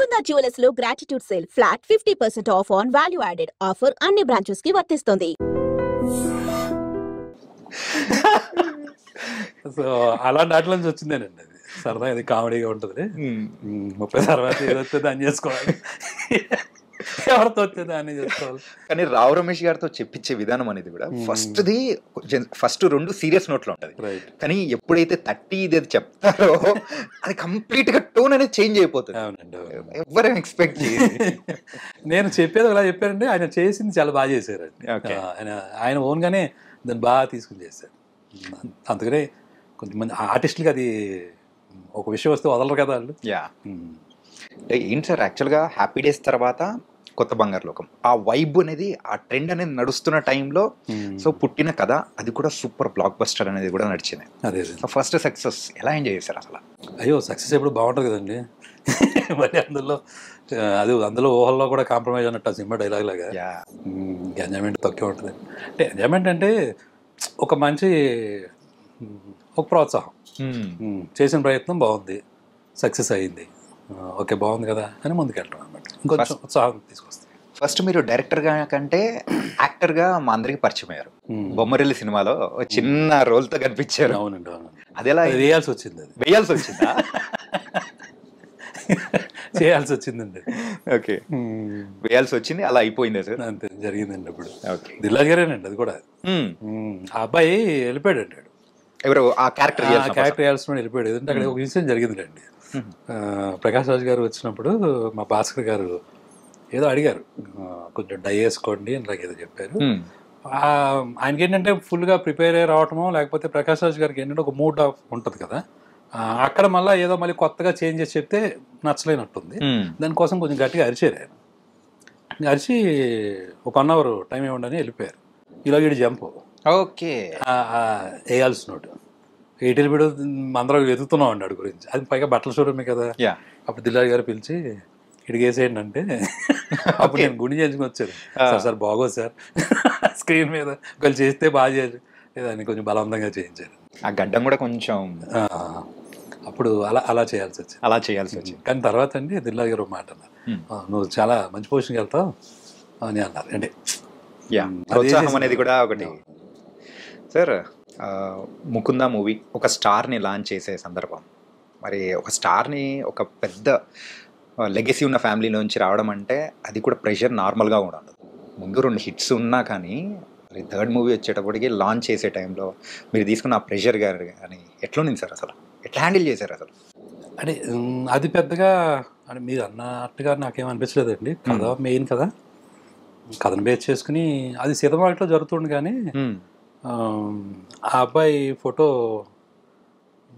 Mukunda jewellers లో gratitude sale flat 50% of on value added offer అన్ని branches కి వర్తిస్తుంది. సో అలాంటి వాటి నుంచి వచ్చిందేనండి అది. సరదా ఇది కామెడీగా ఉంటుంది. 30 తర్వాత ఏది వస్తే దాన్ని చేసుకోవాలి, ఎవరితో వస్తే దాన్ని చేసుకోవాలి. కానీ రావు రమేష్ గారితో చెప్పించే విధానం అనేది కూడా ఫస్ట్ 2 సీరియస్ నోట్లో ఉంటుంది. కానీ ఎప్పుడైతే 30 ఇది చెప్తారో అది కంప్లీట్ గా టోన్ అనేది చేంజ్ అయిపోతుంది. అవునండి, ఎవరేం ఎక్స్పెక్ట్ చేయాలి. నేను చెప్పేది అలా చెప్పారండి, ఆయన చేసింది చాలా బాగా చేశారండి. ఆయన ఓన్ గానే దాన్ని బాగా తీసుకుని చేశారు. అందుకనే కొంతమంది ఆర్టిస్టులకి అది ఒక విషయం వస్తే వదలరు కదా వాళ్ళు. ఏంటి సార్, యాక్చువల్గా హ్యాపీ డేస్ తర్వాత కొత్త బంగారు లోకం ఆ వైబ్ అనేది, ఆ ట్రెండ్ అనేది నడుస్తున్న టైంలో సో పుట్టిన కథ అది కూడా సూపర్ బ్లాక్ బస్టర్ అనేది కూడా నడిచింది. అదే ఫస్ట్ సక్సెస్ ఎలా ఎంజాయ్ చేశారు అసలు? అయ్యో, సక్సెస్ ఎప్పుడు బాగుంటుంది కదండి. మరి అందులో ఊహల్లో కూడా కాంప్రమైజ్ అన్నట్టు ఆ సినిమా డైలాగ్ లాగా ఎంజాయ్మెంట్ తక్కువ ఉంటుంది. అంటే ఎంజాయ్మెంట్ అంటే ఒక మంచి ఒక ప్రోత్సాహం, చేసిన ప్రయత్నం బాగుంది, సక్సెస్ అయ్యింది, ఓకే బాగుంది కదా అని ముందుకెళ్ళడం అన్నమాట. ఇంకొంచెం ఉత్సాహం తీసుకొస్తుంది. ఫస్ట్ మీరు డైరెక్టర్ గా కంటే యాక్టర్ గా మా అందరికి పరిచయం అయ్యారు. బొమ్మరిల్లి సినిమాలో చిన్న రోల్ తో కనిపించారు. అవునండి, అవును. అది ఎలా వేయాల్సి వచ్చింది, అది వేయాల్సి వచ్చిందా? చేయాల్సి వచ్చిందండి. ఓకే, వేయాల్సి వచ్చింది, అలా అయిపోయింది సార్. అంతే జరిగిందండి. అప్పుడు ఓకే, దిల్రాజ్ గారేనండి అది కూడా. ఆ అబ్బాయి వెళ్ళిపోయాడు అంటాడు, ఎవరు ఆ క్యారెక్టర్ వేయాల్సిన వెళ్ళిపోయాడు. ఎందుకంటే అక్కడ ఒక ఇన్సిడెంట్ జరిగిందండి. ప్రకాష్ రాజ్ గారు వచ్చినప్పుడు మా భాస్కర్ గారు ఏదో అడిగారు, కొంచెం డై వేసుకోండి అలాగేదో చెప్పారు. ఆయనకి ఏంటంటే ఫుల్గా ప్రిపేర్ అయ్యి రావటమో, లేకపోతే ప్రకాష్ రాజ్ గారికి ఏంటంటే ఒక మూడ్ ఆఫ్ ఉంటుంది కదా, అక్కడ మళ్ళీ ఏదో మళ్ళీ కొత్తగా చేంజ్ చేసి చెప్తే నచ్చలేనట్టుంది. దానికోసం కొంచెం గట్టిగా అరిచారు. ఆయన అరిచి ఒక 1 hour టైం ఇవ్వండి వెళ్ళిపోయారు. ఇలా వీడు జంప్ ఓకే వేయాల్సిన నోటు ఎయిటీలు వీడు అందరూ వెతుకుతున్నాం అండి వాడి గురించి. అది పైగా బట్టల షోరూమే కదా. అప్పుడు దిల్రాజ్ గారు పిలిచి ఇడిగేసేయండి అంటే అప్పుడు నేను గుండె చేయించుకుని వచ్చాను. సార్ బాగోదు సార్, స్క్రీన్ మీద ఒకళ్ళు చేస్తే బాగా చేయాలి దాన్ని కొంచెం బలవంతంగా చేయించారు. ఆ గడ్డం కూడా కొంచెం అప్పుడు అలా చేయాల్సి వచ్చింది. కానీ తర్వాత అండి దిల్రాజ్ గారు ఒక మాట అన్నారు, నువ్వు చాలా మంచి పొజిషన్కి వెళ్తావు అని అన్నారు. అంటే ప్రోత్సాహం అనేది కూడా ఒకటి. సార్, ముకుందా మూవీ ఒక స్టార్ని లాంచ్ చేసే సందర్భం, మరి ఒక స్టార్ని ఒక పెద్ద లెగసీ ఉన్న ఫ్యామిలీలోంచి రావడం అంటే అది కూడా ప్రెషర్ నార్మల్గా కూడా ఉండదు. ముందు 2 హిట్స్ ఉన్నా కానీ మరి 3rd మూవీ వచ్చేటప్పటికి లాంచ్ చేసే టైంలో మీరు తీసుకున్న ఆ ప్రెషర్ గారు కానీ ఎట్లా ఉంది సార్, అసలు ఎట్లా హ్యాండిల్ చేశారు అసలు? అంటే అది పెద్దగా అంటే మీరు అన్నట్టుగా నాకేమనిపించలేదండి. కథ మెయిన్ కదా, కథను బేస్ చేసుకుని అది సినిమాలో జరుగుతుంది. కానీ ఆ అబ్బాయి ఫోటో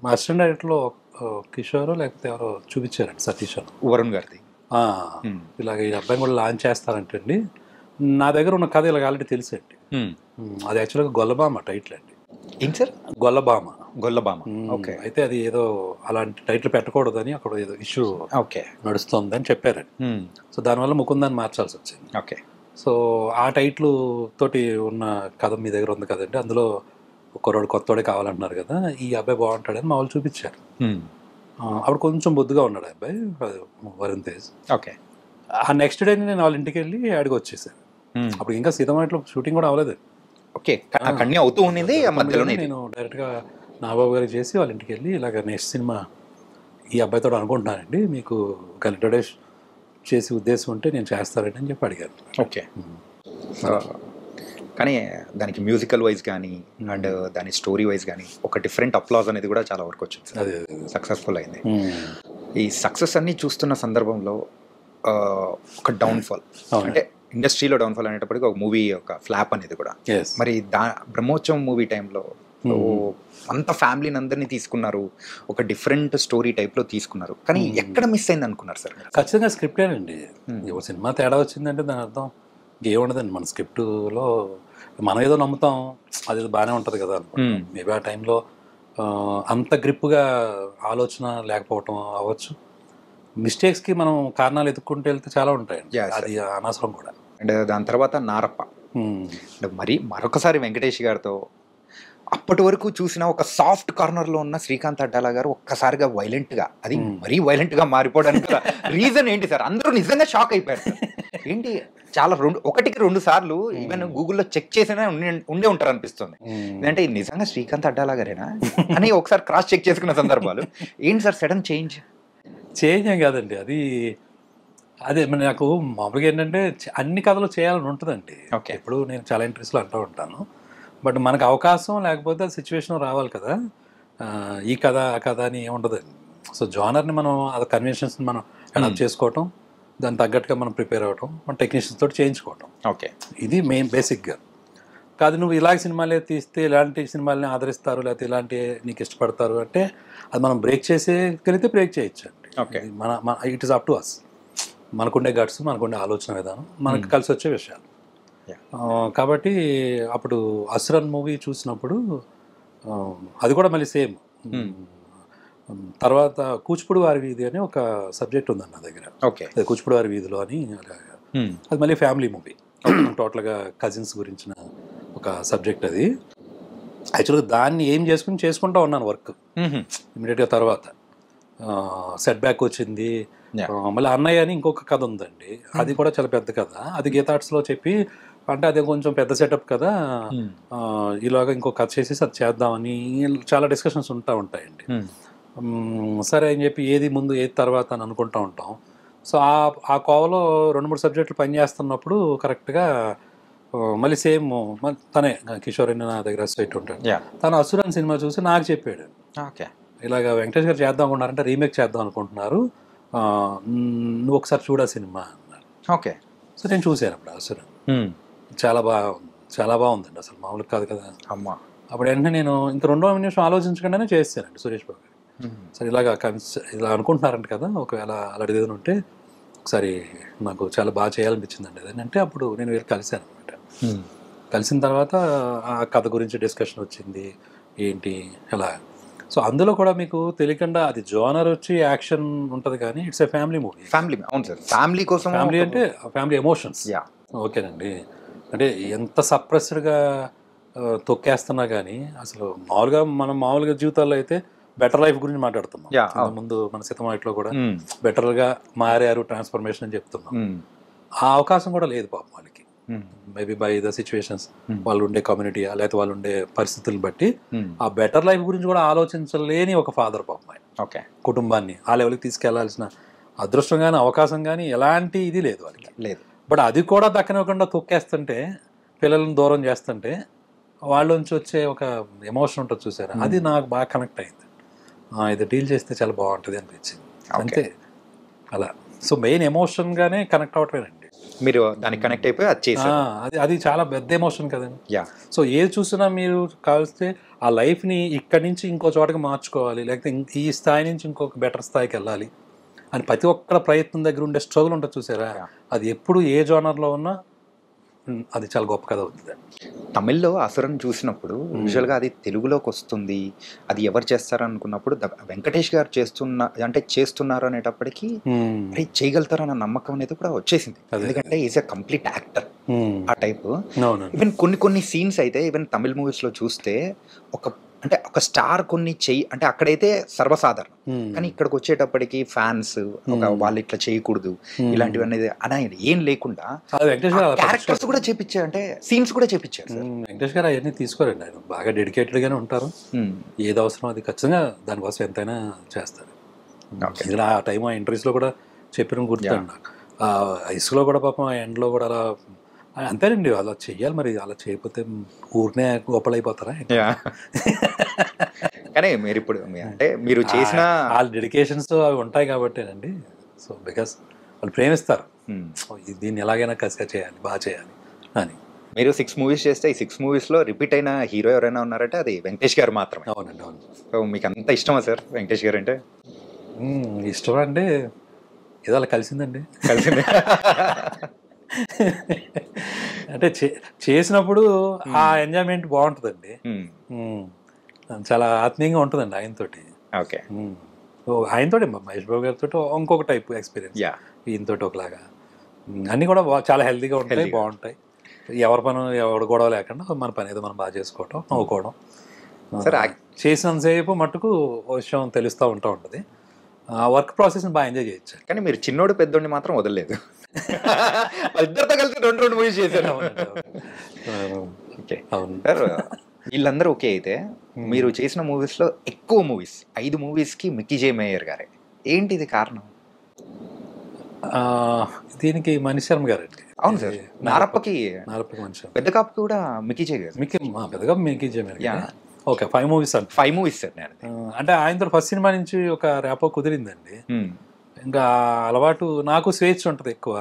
మా అసిస్టెంట్ డైరెక్టర్లో కిషోర్ లేకపోతే ఎవరో చూపించారండి, సతీష్ వరుణ్ గారిది. ఇలాగ ఈ అబ్బాయిని కూడా లాంచ్ చేస్తారంటండి. నా దగ్గర ఉన్న కథ ఇలాగ ఆల్రెడీ తెలుసండి. అది యాక్చువల్గా గొల్లబామ టైటిల్ అండి. ఏంటి సార్? గొల్లబామ. ఓకే. అయితే అది ఏదో అలాంటి టైటిల్ పెట్టకూడదని అక్కడ ఏదో ఇష్యూ నడుస్తుందని చెప్పారండి. సో దానివల్ల ముకుందాన్ని మార్చాల్సి వచ్చింది. ఓకే. సో ఆ టైటిల్ తోటి ఉన్న కథ మీ దగ్గర ఉంది కదండి, అందులో ఒక్కరోడు కొత్తోడే కావాలంటున్నారు కదా, ఈ అబ్బాయి బాగుంటాడని మా వాళ్ళు చూపించారు. అప్పుడు కొంచెం బొద్దుగా ఉన్నాడు అబ్బాయి, వరుణ్ తేజ్. ఓకే. ఆ నెక్స్ట్ డే నేను వాళ్ళ ఇంటికి వెళ్ళి అడిగి వచ్చేసాను. అప్పుడు ఇంకా సీతమ్మలో షూటింగ్ కూడా అవ్వలేదు. ఓకే, అవుతూ ఉండింది. నేను డైరెక్ట్గా నాగబాబు గారికి చేసి వాళ్ళ ఇంటికి వెళ్ళి ఇలాగ నెక్స్ట్ సినిమా ఈ అబ్బాయితో అనుకుంటున్నానండి, మీకు ఒక ఇంట్రొడ్యూస్ చేసే ఉద్దేశం ఉంటే నేను చేస్తానండి అని చెప్పి అడిగారు. ఓకే. కానీ దానికి మ్యూజికల్ వైజ్ కానీ అండ్ దాని స్టోరీ వైజ్ కానీ ఒక డిఫరెంట్ అప్లాజ్ అనేది కూడా చాలా వరకు వచ్చింది, సక్సెస్ఫుల్ అయింది. ఈ సక్సెస్ అన్ని చూస్తున్న సందర్భంలో ఒక డౌన్ఫాల్, అంటే ఇండస్ట్రీలో డౌన్ఫాల్ అనేటప్పటికీ ఒక మూవీ ఒక ఫ్లాప్ అనేది కూడా. మరి బ్రహ్మోత్సవం మూవీ టైంలో అంత ఫ్యామిలీని అందరినీ తీసుకున్నారు, ఒక డిఫరెంట్ స్టోరీ టైప్లో తీసుకున్నారు, కానీ ఎక్కడ మిస్ అయింది అనుకున్నారు సార్? ఖచ్చితంగా స్క్రిప్టేనండి. సినిమా తేడా వచ్చిందంటే దాని అర్థం ఏముండదండి. మన స్క్రిప్టులో మనం ఏదో నమ్ముతాం, అది బాగానే ఉంటుంది కదా అనుకుంటాం. మేబీ ఆ టైంలో అంత గ్రిప్గా ఆలోచన లేకపోవటం అవ్వచ్చు. మిస్టేక్స్కి మనం కారణాలు ఎత్తుక్కుంటూ వెళ్తే చాలా ఉంటాయండి, అది అనవసరం కూడా. అండ్ దాని తర్వాత నారప్ప, మరి మరొకసారి వెంకటేష్ గారితో అప్పటి వరకు చూసిన ఒక సాఫ్ట్ కార్నర్లో ఉన్న శ్రీకాంత్ అడ్డాల గారు ఒక్కసారిగా వైలెంట్గా, అది మరీ వైలెంట్గా మారిపోవడానికి రీజన్ ఏంటి సార్? అందరూ నిజంగా షాక్ అయిపోయారు సార్. ఏంటి చాలా ఒకటికి 2 సార్లు ఈవెన్ గూగుల్లో చెక్ చేసినా ఉండే ఉంటారు అనిపిస్తుంది. ఎందుకంటే ఇది నిజంగా శ్రీకాంత్ అడ్డాల గారేనా అని ఒకసారి క్రాస్ చెక్ చేసుకున్న సందర్భాలు ఏంటి సార్? సడన్ చేంజ్ ఏం కాదండి, అదే నాకు మామూలుగా ఏంటంటే అన్ని కథలు చేయాలని ఉంటుందండి. ఇప్పుడు నేను చాలా ఇంట్రెస్ట్లో అంటూ ఉంటాను, బట్ మనకు అవకాశం లేకపోతే సిచ్యువేషన్ రావాలి కదా. ఈ కథ ఆ కథ అని ఏముండదండి. సో జానర్ని మనం అది కన్వెన్షన్స్ని మనం అడాప్ట్ చేసుకోవటం, దానికి తగ్గట్టుగా మనం ప్రిపేర్ అవ్వటం, మన టెక్నీషియన్స్ తోటి చేయించుకోవటం, ఇది మెయిన్ బేసిక్గా. కాదు నువ్వు ఇలాంటి సినిమాలే తీస్తే ఇలాంటి సినిమాలని ఆదరిస్తారు, లేకపోతే ఇలాంటి నీకు ఇష్టపడతారు అంటే అది మనం బ్రేక్ చేసేగలిగితే బ్రేక్ చేయొచ్చు అండి. మన it is up to us. మనకుండే గట్స్, మనకుండే ఆలోచన విధానం, మనకు కలిసి వచ్చే విషయాలు. కాబట్టి అప్పుడు అసురన్ మూవీ చూసినప్పుడు అది కూడా మళ్ళీ సేమ్. తర్వాత కూచిపూడి వారి వీధి అని ఒక సబ్జెక్ట్ ఉందండి నా దగ్గర. కూచిపూడి వారి వీధిలో అని, అది మళ్ళీ ఫ్యామిలీ మూవీ, టోటల్గా కజిన్స్ గురించిన ఒక సబ్జెక్ట్. అది యాక్చువల్గా దాన్ని ఏం చేసుకుంటూ ఉన్నాను వర్క్ ఇమీడియట్గా. తర్వాత సెట్ బ్యాక్ వచ్చింది. మళ్ళీ అన్నయ్య అని ఇంకొక కథ ఉందండి, అది కూడా చాలా పెద్ద కథ. అది గీతార్ట్స్లో చెప్పి, అంటే అదే కొంచెం పెద్ద సెటప్ కదా, ఇలాగ ఇంకో కథ చేసేసి అది చేద్దామని చాలా డిస్కషన్స్ ఉంటాయండి. సరే అని చెప్పి ఏది ముందు ఏది తర్వాత అని అనుకుంటూ ఉంటాం. సో ఆ కోవలో 2-3 సబ్జెక్టులు పనిచేస్తున్నప్పుడు కరెక్ట్గా మళ్ళీ సేమ్ తనే కిషోర్ అని నా దగ్గర అసోసియేట్ ఉంటాడు. తను అసురన్ సినిమా చూసి నాకు చెప్పాడు, ఇలాగ వెంకటేష్ గారు చేద్దాం అనుకుంటారంటే రీమేక్ చేద్దాం అనుకుంటున్నారు, నువ్వు ఒకసారి చూడా సినిమా అన్నారు. సో నేను చూశాను అప్పుడు అసురన్. చాలా బాగుందండి, అసలు మామూలు కాదు కదా అమ్మ. అప్పుడు వెంటనే నేను ఇంకా 2వ నిమిషం ఆలోచించకుండానే చేస్తానండి సురేష్ బాబు గారు. సరే ఇలా అనుకుంటున్నారంట కదా, ఒకవేళ అలాంటిది ఏదైనా ఉంటే ఒకసారి నాకు చాలా బాగా చేయాలనిపించిందండి అది అంటే. అప్పుడు నేను వెళ్ళి కలిశాను అనమాట. కలిసిన తర్వాత ఆ కథ గురించి డిస్కషన్ వచ్చింది, ఏంటి ఎలా. సో అందులో కూడా మీకు తెలియకుండా అది జోనర్ వచ్చి యాక్షన్ ఉంటుంది కానీ ఇట్స్ ఏ ఫ్యామిలీ మూవీ. అవును సార్, ఫ్యామిలీ కోసం. ఫ్యామిలీ అంటే ఫ్యామిలీ ఎమోషన్స్. ఓకేనండి, అంటే ఎంత సప్రెస్డ్గా తొక్కేస్తున్నా కానీ అసలు మామూలుగా జీవితాల్లో అయితే బెటర్ లైఫ్ గురించి మాట్లాడుతున్నాం. ముందు మన సితమాయిట్లో కూడా బెటర్గా మారారు, ట్రాన్స్ఫర్మేషన్ అని చెప్తున్నాం. ఆ అవకాశం కూడా లేదు పాపం వాళ్ళకి. మేబీ బై ద సిచ్యువేషన్స్, వాళ్ళు ఉండే కమ్యూనిటీ లేకపోతే వాళ్ళు ఉండే పరిస్థితులను బట్టి ఆ బెటర్ లైఫ్ గురించి కూడా ఆలోచించలేని ఒక ఫాదర్ పాపం ఆయన కుటుంబాన్ని ఆ లెవెల్కి తీసుకెళ్లాల్సిన అదృష్టం కానీ అవకాశం కానీ ఎలాంటి ఇది లేదు వాళ్ళకి. లేదు. బట్ అది కూడా దక్కనివ్వకుండా తొక్కేస్తుంటే, పిల్లలను దూరం చేస్తుంటే వాళ్ళ నుంచి వచ్చే ఒక ఎమోషన్ ఉంటుంది చూసారా, అది నాకు బాగా కనెక్ట్ అయింది. ఇది డీల్ చేస్తే చాలా బాగుంటుంది అనిపించింది అంతే అలా. సో మెయిన్ ఎమోషన్గానే కనెక్ట్ అవటమేనండి. మీరు దానికి కనెక్ట్ అయిపోయి అది చాలా పెద్ద ఎమోషన్ కదండి. సో ఏది చూసినా మీరు కావలిస్తే ఆ లైఫ్ని ఇక్కడి నుంచి ఇంకో చోటకి మార్చుకోవాలి, లేకపోతే ఈ స్థాయి నుంచి ఇంకొక బెటర్ స్థాయికి వెళ్ళాలి అని ప్రతి ఒక్కరి ప్రయత్నం దగ్గర ఉండే స్ట్రగుల్ ఉంటుంది చూసారా, అది ఎప్పుడు ఏ జోనర్లో ఉన్నా అది చాలా గొప్ప కథ అవుతుంది. తమిళ్లో అసురన్ చూసినప్పుడు యూజువల్గా అది తెలుగులోకి వస్తుంది, అది ఎవరు చేస్తారు అనుకున్నప్పుడు వెంకటేష్ గారు చేస్తున్నారు అనేటప్పటికీ చేయగలుగుతారన్న నమ్మకం అనేది కూడా వచ్చేసింది. ఎందుకంటే ఈజ్ ఎ కంప్లీట్ యాక్టర్ ఆ టైప్. ఈవెన్ కొన్ని సీన్స్ అయితే ఈవెన్ తమిళ్ మూవీస్ లో చూస్తే ఒక స్టార్ కొన్ని అంటే అక్కడైతే సర్వసాధారణం, కానీ ఇక్కడికి వచ్చేటప్పటికి ఫ్యాన్స్ వాళ్ళు ఇట్లా చేయకూడదు ఇలాంటివన్నీ అనేది ఏం లేకుండా క్యారెక్టర్స్ కూడా చేపించారు, అంటే సీన్స్ కూడా చేపించారు. వెంకటేష్ గారు అవన్నీ తీసుకోరండి, ఆయన బాగా డెడికేటెడ్ గానే ఉంటారు. ఏది అవసరం అది ఖచ్చితంగా దానికోసం ఎంతైనా చేస్తారు. ఆ టైం ఆ ఇంటర్వ్యూస్ లో కూడా చెప్పిన గుర్తుండి నాకు. ఆ ఇసుకలో కూడా పాపం ఆ ఎండ్లో కూడా అలా అంతేనండి, అలా చెయ్యాలి. మరి అలా చేయకపోతే ఊరినే గొప్పలైపోతారా? కానీ మీరు ఇప్పుడు అంటే మీరు చేసిన వాళ్ళ డెడికేషన్స్ అవి ఉంటాయి కాబట్టేనండి. సో బికాస్ వాళ్ళు ప్రేమిస్తారు, దీన్ని ఎలాగైనా కసిగా చేయాలి, బాగా చేయాలి అని. మీరు 6 మూవీస్ చేస్తే ఈ 6 మూవీస్లో రిపీట్ అయిన హీరో ఎవరైనా ఉన్నారంటే అది వెంకటేష్ గారు మాత్రమే. అవునండి, అవును. సో మీకు అంత ఇష్టమా సార్ వెంకటేష్ గారు అంటే? ఇష్టం అంటే ఏదో అలా కలిసిందండి. అంటే చేసినప్పుడు ఆ ఎంజాయ్మెంట్ బాగుంటుందండి, చాలా ఆత్మీయంగా ఉంటుందండి ఆయనతోటి. ఓకే, ఆయనతోటి మహేష్ బాబు గారితో ఇంకొక టైప్ ఎక్స్పీరియన్స్, ఈయనతోటి ఒకలాగా. అన్నీ కూడా చాలా హెల్తీగా ఉంటాయి, బాగుంటాయి. ఎవరి పని ఎవరు గొడవ లేకుండా మన పని ఏదో మనం బాగా చేసుకోవటం, నవ్వుకోవడం, సార్ చేసినంతసేపు మట్టుకు ఓ విషయం తెలుస్తూ ఉంటుంది. ఆ వర్క్ ప్రాసెస్ని బాగా ఎంజాయ్ చేయొచ్చు. కానీ మీరు చిన్నోడు పెద్దోడిని మాత్రం వదలలేదు. ఇద్దరితో కలిసి 2 మూవీస్ చేశారు. ఓకే అవును సార్, వీళ్ళందరూ ఓకే అయితే మీరు చేసిన మూవీస్లో ఎక్కువ మూవీస్ 5 మూవీస్కి మిక్కీ జే మేయర్ గారే, ఏంటిది కారణం? దీనికి మణి శర్మ గారు అండి. అవును సార్, నారప్పకి మణి శర్మ, పెద్ద కాపుకి కూడా మిక్కీ జే గారు. పెద్దగా మిక్కీ జే మేయర్. ఓకే 5 మూవీస్ అంటే 5 మూవీస్ సార్. నేను అంటే ఆయనతో ఫస్ట్ సినిమా నుంచి ఒక ర్యాపో కుదిరిందండి. ఇంకా అలవాటు, నాకు స్వేచ్ఛ ఉంటుంది ఎక్కువ,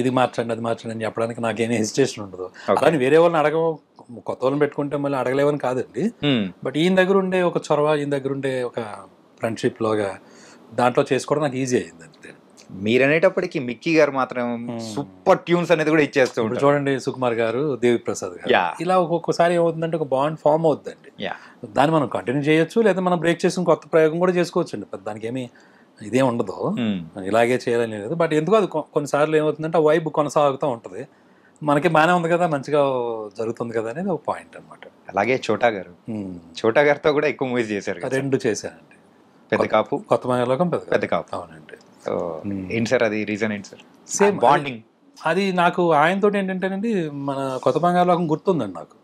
ఇది మార్చండి అది మార్చండి అని చెప్పడానికి నాకేమీ హెసిటేషన్ ఉండదు. కానీ వేరే వాళ్ళని కొత్త వాళ్ళని పెట్టుకుంటే మళ్ళీ అడగలేవని కాదండి. బట్ ఈయన దగ్గర ఉండే ఒక చొరవ, ఈయన దగ్గర ఉండే ఒక ఫ్రెండ్షిప్ లోగా దాంట్లో చేసుకోవడం నాకు ఈజీ అయింది అంతే. మీరు అనేటప్పటికి మిక్కీ గారు మాత్రం సూపర్ ట్యూన్స్ అనేది కూడా ఇచ్చేస్తూ ఉంటారు. చూడండి సుకుమార్ గారు, దేవి ప్రసాద్ గారు, ఇలా ఒక్కొక్కసారి ఏమవుతుందంటే ఒక బాండ్ ఫామ్ అవుతుందండి. దాన్ని మనం కంటిన్యూ చేయొచ్చు, లేదా మనం బ్రేక్ చేసుకుని కొత్త ప్రయోగం కూడా చేసుకోవచ్చు అండి. దానికి ఏమి ఇదేం ఉండదు, ఇలాగే చేయాలని లేదు. బట్ ఎందుకు అది కొన్నిసార్లు ఏమవుతుందంటే ఆ వైబ్ కొనసాగుతూ ఉంటుంది, మనకి బాగానే ఉంది కదా, మంచిగా జరుగుతుంది కదా అనేది ఒక పాయింట్ అనమాట. అలాగే చోటా గారితో కూడా ఎక్కువ మూవీస్ చేశారు. 2 చేశానండి, పెద్ద కాపు, కొత్త బంగాళాఖాతం, పెద్ద కాపు. అవునండి. ఏంటి సార్ అది రీజన్ ఏంటి సార్? Same bonding. అది నాకు ఆయనతో ఏంటంటేనండి, మన కొత్త బంగాళాఖాతం గుర్తుందండి నాకు.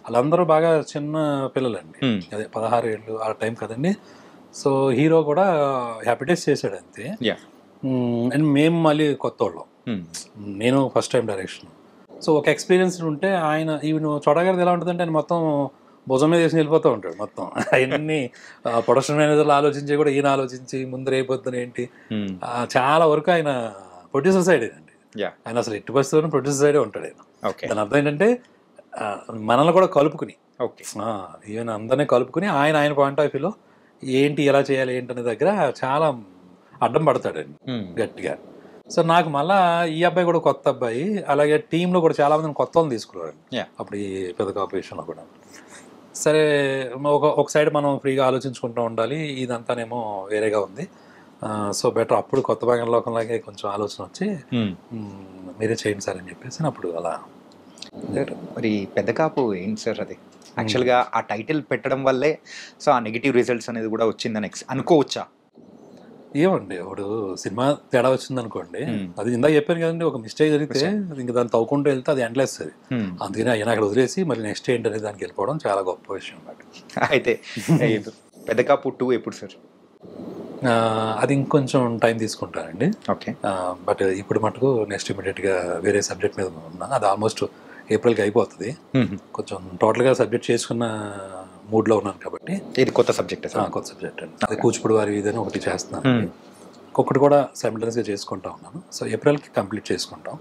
వాళ్ళందరూ బాగా చిన్న పిల్లలండి, అదే 16 ఏళ్ళు ఆ టైం కదండి. సో హీరో కూడా హ్యాపీ డేస్ చేశాడు అంతే. అండ్ మేము మళ్ళీ కొత్త వాళ్ళం, నేను ఫస్ట్ టైం డైరెక్షన్. సో ఒక ఎక్స్పీరియన్స్ ఉంటే ఆయన ఈవెన్ చోటగారిది ఎలా ఉంటుందంటే ఆయన మొత్తం భుజం మీద వేసి వెళ్ళిపోతూ ఉంటాడు. మొత్తం అవన్నీ ప్రొడక్షన్ మేనేజర్లు ఆలోచించి కూడా ఈయన ఆలోచించి ముందు రేపొద్దున ఏంటి, చాలా వరకు ఆయన ప్రొడ్యూసర్ సైడ్ అండి. ఆయన అసలు ఎట్టి పరిస్థితుల్లో ప్రొడ్యూసర్ సైడే ఉంటాడు ఆయన. దాని అర్థం ఏంటంటే మనల్ని కూడా కలుపుకుని, ఈవెన్ అందరినీ కలుపుకుని ఆయన పాయింట్ ఆఫ్ వ్యూలో ఏంటి ఎలా చేయాలి ఏంటనే దగ్గర చాలా అడ్డం పడతాడండి గట్టిగా. సో నాకు మళ్ళీ ఈ అబ్బాయి కూడా కొత్త అబ్బాయి, అలాగే టీంలో కూడా చాలా మందిని కొత్త వాళ్ళని తీసుకున్నారండి అప్పుడు ఈ పెద్ద కాంపిటీషన్లో కూడా. సరే ఒక సైడ్ మనం ఫ్రీగా ఆలోచించుకుంటూ ఉండాలి, ఇదంతానేమో వేరేగా ఉంది. సో బెటర్ అప్పుడు కొత్త బంగాళాఖాతంలాగే కొంచెం ఆలోచన వచ్చి మీరే చేయండి సార్ అని చెప్పేసి అప్పుడు అలా. మరి పెద్ద కాపు ఏంటి సార్ అది? యాక్చువల్గా ఆ టైటిల్ పెట్టడం వల్లే సో ఆ నెగిటివ్ రిజల్ట్స్ అనేది కూడా వచ్చిందని అనుకోవచ్చా? ఏమండి, ఇప్పుడు సినిమా తేడా వచ్చింది అనుకోండి, అది ఇందాక చెప్పాను కదండి, ఒక మిస్టేక్ జరిగితే ఇంకా దాన్ని తవ్వుకుంటూ వెళ్తే అది ఎండ్లెస్ అది. అందుకని ఆయన అక్కడ వదిలేసి మరి నెక్స్ట్ ఏంటి అనేది దానికి వెళ్ళిపోవడం చాలా గొప్ప విషయం అన్నమాట. అయితే పెద్ద కాపు 2 ఎప్పుడు సార్? అది ఇంకొంచెం టైం తీసుకుంటానండి. ఓకే, బట్ ఇప్పుడు మటుకు నెక్స్ట్ ఇమీడియట్గా వేరే సబ్జెక్ట్ మీద ఉన్నా, అది ఆల్మోస్ట్ ఏప్రిల్కి అయిపోతుంది. కొంచెం టోటల్గా సబ్జెక్ట్ చేసుకున్న మూడ్లో ఉన్నాను కాబట్టి. ఇది కొత్త సబ్జెక్ట్? కొత్త సబ్జెక్ట్ అండి, అది కూచిపూడి వారి ఇదని ఒకటి చేస్తున్నాను, ఒక్కటి కూడా సైమల్టేనియస్గా చేసుకుంటా ఉన్నాను. సో ఏప్రిల్కి కంప్లీట్ చేసుకుంటాం,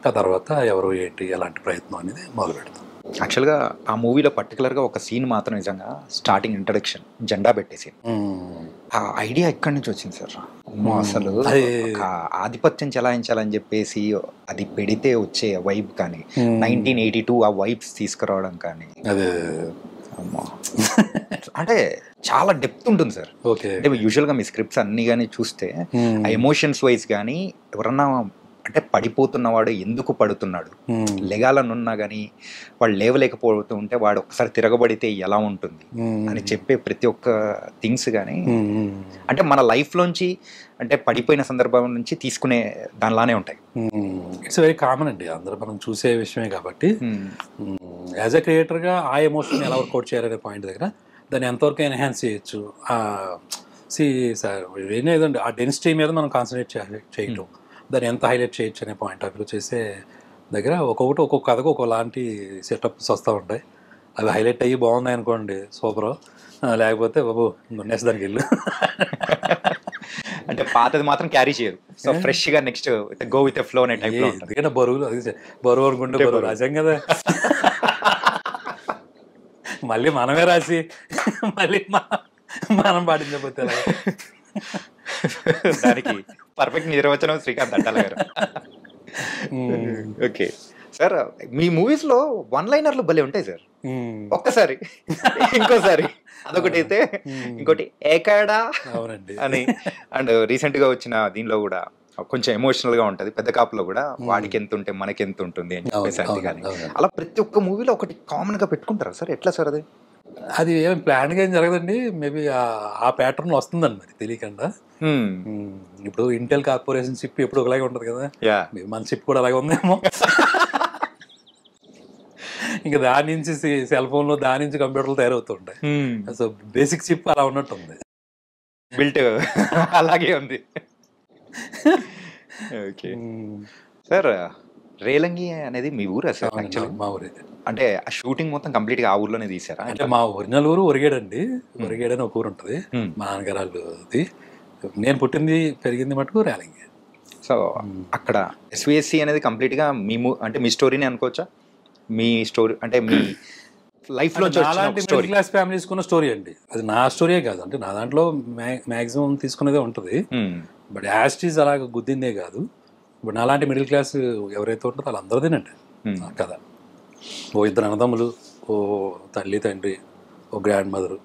ఆ తర్వాత ఎవరు ఏంటి ఎలాంటి ప్రయత్నం అనేది మొదలు పెడతాం. యాక్చువల్గా ఆ మూవీలో పర్టికులర్గా ఒక సీన్ మాత్రం నిజంగా స్టార్టింగ్ ఇంట్రడక్షన్ జెండా పెట్టేసి ఆ ఐడియా ఎక్కడి నుంచి వచ్చింది సార్? అసలు ఆధిపత్యం చెలాయించాలని చెప్పేసి అది పెడితే వచ్చే వైబ్ కానీ 1982 ఆ వైబ్స్ తీసుకురావడం కానీ అంటే చాలా డెప్త్ ఉంటుంది సార్. అంటే యూజువల్గా మీ స్క్రిప్ట్స్ అన్ని కానీ చూస్తే ఆ ఎమోషన్స్ వైజ్ కానీ ఎవరన్నా అంటే పడిపోతున్నవాడు ఎందుకు పడుతున్నాడు, లెగాలనున్నా కానీ వాడు లేవలేకపోతూ ఉంటే వాడు ఒకసారి తిరగబడితే ఎలా ఉంటుంది అని చెప్పే ప్రతి ఒక్క థింగ్స్ కానీ అంటే మన లైఫ్లోంచి అంటే పడిపోయిన సందర్భం నుంచి తీసుకునే దానిలానే ఉంటాయి. ఇట్స్ వెరీ కామన్ అండి, అందరూ మనం చూసే విషయమే కాబట్టి యాజ్ ఎ క్రియేటర్గా ఆ ఎమోషన్ ఎలా వర్కౌట్ చేయాలనే పాయింట్ దగ్గర దాన్ని ఎంతవరకు ఎన్హాన్స్ చేయొచ్చు. సార్ ఏదండి ఆ డెన్సిటీ మీద మనం కాన్సన్ట్రేట్ చేయటం, దాన్ని ఎంత హైలైట్ చేయొచ్చు అనే పాయింట్ ఆఫ్ వ్యూ చేసే దగ్గర ఒక్కొక్క కథకు ఒకలాంటి సెటప్స్ వస్తూ ఉంటాయి. అవి హైలైట్ అయ్యి బాగున్నాయి అనుకోండి సూపర్, లేకపోతే బాబు నెక్స్ట్ దానికి వెళ్ళు అంటే పాతది మాత్రం క్యారీ చేయరు, సో ఫ్రెష్ గా నెక్స్ట్ గో విత్ ఫ్లో అనే టైప్ లో. ఎందుకంటే బరువులు అది బరువు అనుకుంటే బరువు రాసాం కదా, మళ్ళీ మనమే రాసి మళ్ళీ మనం పాటించకపోతే దానికి పర్ఫెక్ట్ నిర్వచనం శ్రీకాంత్ అట్టాల గారు. ఓకే సార్, మీ మూవీస్ లో 1 లైనర్లు భలే ఉంటాయి సార్. ఒక్కసారి ఇంకోసారి అదొకటి అయితే ఇంకోటి ఏకాడా అని. అండ్ రీసెంట్ గా వచ్చిన దీనిలో కూడా కొంచెం ఎమోషనల్ గా ఉంటది, పెద్ద కాపులో కూడా వాడికి ఎంత ఉంటే మనకి ఎంత ఉంటుంది అని చెప్పేసి. కానీ అలా ప్రతి ఒక్క మూవీలో ఒకటి కామన్ గా పెట్టుకుంటారా సార్? ఎట్లా సార్ అది? అది ఏం ప్లాన్గా ఏం జరగదండి. మేబీ ఆ ప్యాటర్న్ వస్తుందండి మరి తెలియకుండా. ఇప్పుడు ఇంటెల్ కార్పొరేషన్ చిప్ ఎప్పుడు ఒకలాగే ఉంటుంది కదా, మన చిప్ కూడా అలాగే ఉందేమో. ఇంకా దాని నుంచి సెల్ ఫోన్లో, దాని నుంచి కంప్యూటర్లు తయారవుతుంటాయి. సో బేసిక్ చిప్ అలా ఉన్నట్టుంది, బిల్ట్ అలాగే ఉంది. ఓకే సార్, రేలంగి అనేది మీ ఊరు అసలు? మా ఊరే. అంటే ఆ షూటింగ్ మొత్తం కంప్లీట్ గా ఆ ఊర్లోనే తీసారా? అంటే మా ఒరిజినల్ ఊరు ఒరిగేడండి. ఒరిగేడు అని ఒక ఊరు ఉంటుంది, మా నాన్నగారాళ్ళది. నేను పుట్టింది పెరిగింది మటుకు రేలంగి. సో అక్కడ ఎస్విఎస్సి అనేది కంప్లీట్ గా అంటే మీ స్టోరీని అనుకోవచ్చా? మీ స్టోరీ అంటే మీ లైఫ్ లో మిడిల్ క్లాస్ ఫ్యామిలీస్ కున్న స్టోరీ అండి. అది నా స్టోరీయే కాదు, అంటే నా దాంట్లో మ్యాక్సిమం తీసుకునేదే ఉంటుంది. బట్ యాస్టీజ్ అలాగ గుద్దిందే కాదు. ఇప్పుడు నాలాంటి మిడిల్ క్లాస్ ఎవరైతే ఉంటారో వాళ్ళందరిదేనండి కదా. ఓ ఇద్దరు అన్నదమ్ములు, ఓ తల్లి తండ్రి, ఓ గ్రాండ్ మదరు,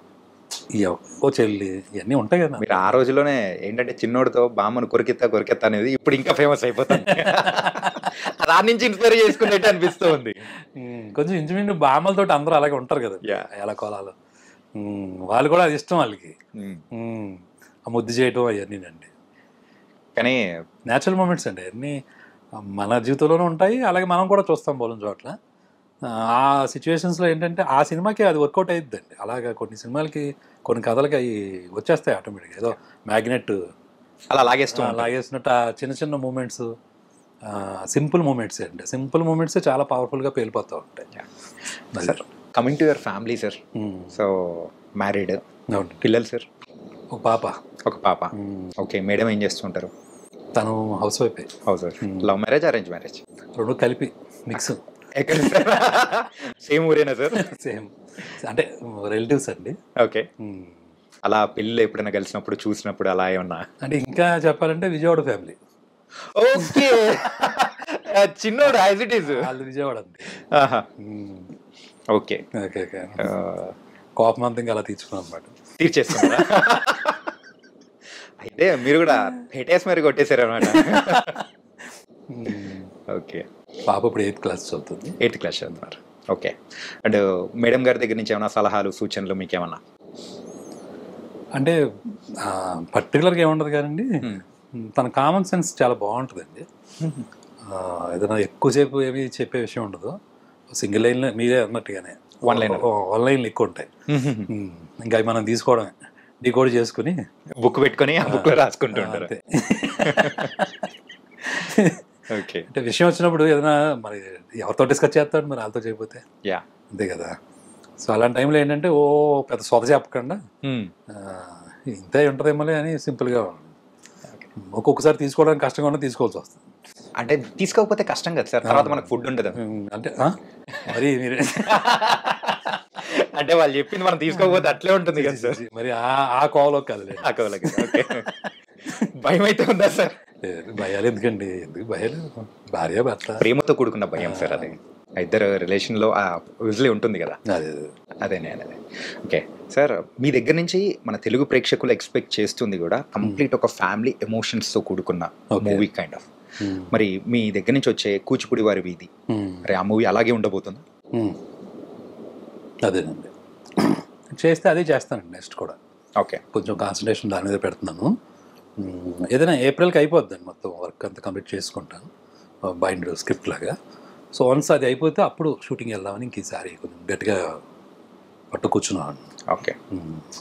ఓ చెల్లి, ఇవన్నీ ఉంటాయి కదా. మీరు ఆ రోజులోనే ఏంటంటే చిన్నోడితో బామ్మను కొరికెత్తా అనేది ఇప్పుడు ఇంకా ఫేమస్ అయిపోతుంది. దాని నుంచి ఇన్స్పైర్ చేసుకున్నట్టు అనిపిస్తూ ఉంది. కొంచెం ఇంచుమించు బామ్మలతో అందరూ అలాగే ఉంటారు కదా, ఎలా కోలాలు. వాళ్ళు కూడా అది ఇష్టం వాళ్ళకి, ఆ ముద్దు చేయటం అవన్నీ అండి. కానీ న్యాచురల్ మూమెంట్స్ అండి అన్నీ మన జీవితంలోనే ఉంటాయి. అలాగే మనం కూడా చూస్తాం బోలం చోట్ల. ఆ సిచ్యువేషన్స్లో ఏంటంటే ఆ సినిమాకి అది వర్కౌట్ అయ్యిద్దండి. అలాగా కొన్ని సినిమాలకి, కొన్ని కథలకి అవి వచ్చేస్తాయి ఆటోమేటిక్గా. ఏదో మ్యాగ్నెట్ అలా లాగేస్తున్నట్టు ఆ చిన్న చిన్న మూమెంట్స్, సింపుల్ మూమెంట్స్ అండి. సింపుల్ మూమెంట్సే చాలా పవర్ఫుల్గా పేలిపోతూ ఉంటాయి. Sir, coming to your family sir, so married, పిల్లలు సార్? ఒక పాప. ఓకే, మేడం ఏం చేస్తుంటారు? తను house wife. Love marriage, arrange marriage? రెండు కలిపి మిక్స్. ఎక్కడ? సేమ్ ఊరేనా సార్? సేమ్, అంటే రిలేటివ్స్ అండి. ఓకే, అలా పెళ్ళి ఎప్పుడైనా కలిసినప్పుడు చూసినప్పుడు అలా ఏమన్నా? అంటే ఇంకా చెప్పాలంటే విజయవాడ ఫ్యామిలీ. ఓకే, చిన్నోడు యాజ్ ఇట్ ఈజ్ వాళ్ళు విజయవాడ అండి. Okay okay okay. కోపం అంతా ఇంకా అలా తీర్చుకున్నాం అన్నమాట. తీర్చేస్తున్నారా? అయితే మీరు కూడా హెటేస్ మరి కొట్టేశారు అనమాట. ఓకే, పాప ఇప్పుడు 8th క్లాస్ చదువుతుంది. 8th క్లాస్ చదువుతున్నారు. ఓకే, అండ్ మేడం గారి దగ్గర నుంచి ఏమైనా సలహాలు, సూచనలు మీకేమన్నా? అంటే పర్టికులర్గా ఏముండదు కానండి, తన కామన్ సెన్స్ చాలా బాగుంటుందండి. ఏదైనా ఎక్కువసేపు ఏమి చెప్పే విషయం ఉండదు. సింగిల్ లైన్లో మీరే అన్నట్టుగానే వన్ లైన్లు ఎక్కువ ఉంటాయి. ఇంకా అవి మనం తీసుకోవడమే, డీకోడ్ చేసుకుని బుక్ పెట్టుకొని ఆ బుక్లో రాసుకుంటూ ఉంటారు. ఓకే, అంటే విషయం వచ్చినప్పుడు ఏదైనా మరి ఎవరితో డిస్కస్ చేస్తాడు, మరి వాళ్ళతో చేయకపోతే అంతే కదా. సో అలాంటి టైంలో ఏంటంటే ఓ పెద్ద సొద చెప్పకుండా ఇంతే ఉంటుందేమో అని సింపుల్గా, ఒక్కొక్కసారి తీసుకోవడానికి కష్టంగా ఉన్న తీసుకోవాల్సి వస్తుంది. అంటే తీసుకోకపోతే కష్టం కదా సార్, తర్వాత మనకు ఫుడ్ ఉండదు. అంటే మరి మీరే అంటే వాళ్ళు చెప్పింది మనం తీసుకోకపోతే అట్లే ఉంటుంది కదా సార్. మరి ఆ కోవలో కాదు, ఆ కోవలోకి. ఓకే, భయం అయితే ఉందా సార్? భయాలు ఎందుకండి, ఎందుకు భయాలు? భార్య భర్త ప్రేమతో కూడుకున్న భయం సార్, అది ఇద్దరు రిలేషన్లో యూజువల్లీ ఉంటుంది కదా. అదే. ఓకే సార్, మీ దగ్గర నుంచి మన తెలుగు ప్రేక్షకులు ఎక్స్పెక్ట్ చేస్తుంది కూడా కంప్లీట్ ఒక ఫ్యామిలీ ఎమోషన్స్తో కూడుకున్న మూవీ కైండ్ ఆఫ్. మరి మీ దగ్గర నుంచి వచ్చే కూచిపూడి వారి వీధి, మరి ఆ మూవీ అలాగే ఉండబోతుందా? అదేనండి, చేస్తే అదే చేస్తానండి నెక్స్ట్ కూడా. ఓకే, కొంచెం కాన్సన్ట్రేషన్ దాని మీద పెడుతున్నాను. ఏదైనా ఏప్రిల్కి అయిపోద్దండి మొత్తం వర్క్ అంతా కంప్లీట్ చేసుకుంటాను, బైండ్ స్క్రిప్ట్ లాగా. సో వన్స్ అది అయిపోతే అప్పుడు షూటింగ్ వెళ్దామని ఇంక ఈసారి కొంచెం గట్టిగా పట్టు కూర్చున్నాను. ఓకే,